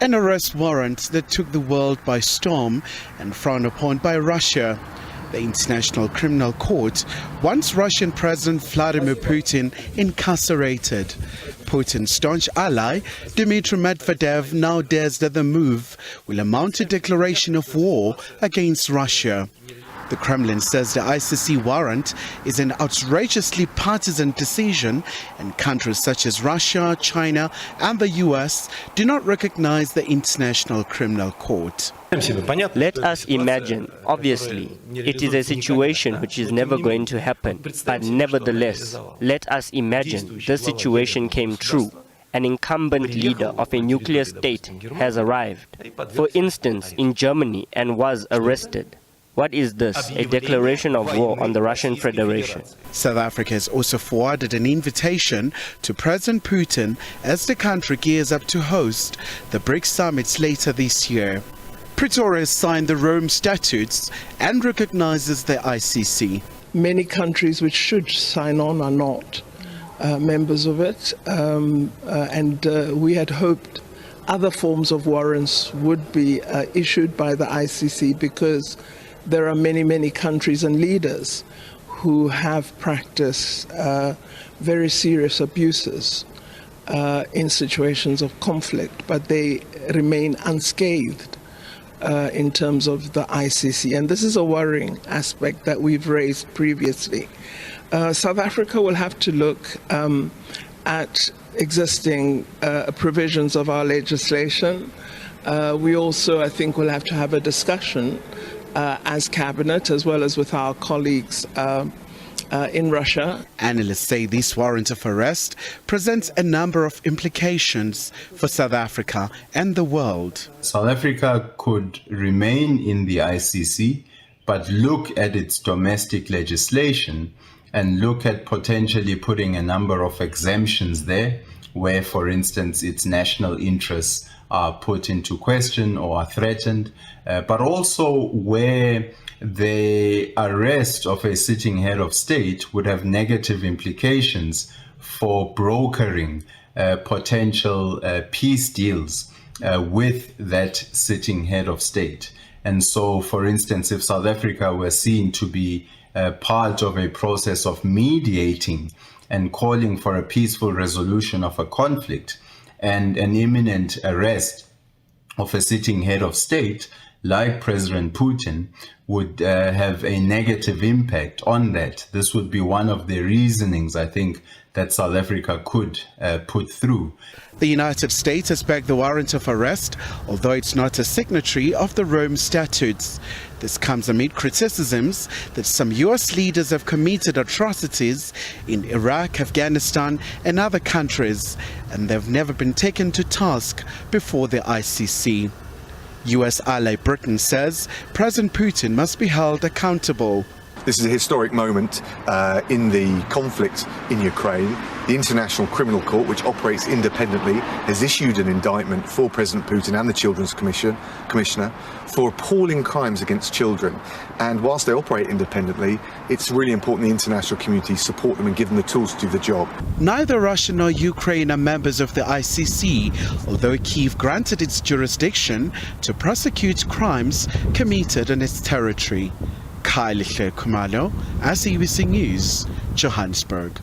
An arrest warrant that took the world by storm and frowned upon by Russia. The International Criminal Court wants Russian President Vladimir Putin incarcerated. Putin's staunch ally, Dmitry Medvedev, now dares that the move will amount to declaration of war against Russia. The Kremlin says the ICC warrant is an outrageously partisan decision, and countries such as Russia, China and the US do not recognize the International Criminal Court. Let us imagine, obviously, it is a situation which is never going to happen, but nevertheless, let us imagine the situation came true. An incumbent leader of a nuclear state has arrived, for instance, in Germany and was arrested. What is this? A declaration of war on the Russian Federation. South Africa has also forwarded an invitation to President Putin as the country gears up to host the BRICS summits later this year. Pretoria has signed the Rome Statutes and recognizes the ICC. Many countries which should sign on are not members of it, and we had hoped other forms of warrants would be issued by the ICC, because there are many countries and leaders who have practiced very serious abuses in situations of conflict, but they remain unscathed in terms of the ICC. And this is a worrying aspect that we've raised previously. South Africa will have to look at existing provisions of our legislation. We also, I think, will have to have a discussion as cabinet, as well as with our colleagues in Russia. Analysts say this warrant of arrest presents a number of implications for South Africa and the world. South Africa could remain in the ICC, but look at its domestic legislation and look at potentially putting a number of exemptions there, where, for instance, its national interests are put into question or are threatened, but also where the arrest of a sitting head of state would have negative implications for brokering potential peace deals with that sitting head of state. And so, for instance, if South Africa were seen to be part of a process of mediating and calling for a peaceful resolution of a conflict, and an imminent arrest of a sitting head of state like President Putin would have a negative impact on that. This would be one of the reasonings, I think, that South Africa could put through. The United States has backed the warrant of arrest, although it's not a signatory of the Rome Statutes. This comes amid criticisms that some US leaders have committed atrocities in Iraq, Afghanistan and other countries, and they've never been taken to task before the ICC. US ally Britain says President Putin must be held accountable. This is a historic moment in the conflict in Ukraine. The International Criminal Court, which operates independently, has issued an indictment for President Putin and the Children's Commissioner for appalling crimes against children. And whilst they operate independently, it's really important the international community support them and give them the tools to do the job. Neither Russia nor Ukraine are members of the ICC, although Kyiv granted its jurisdiction to prosecute crimes committed on its territory. Khumalo, SABC News, Johannesburg.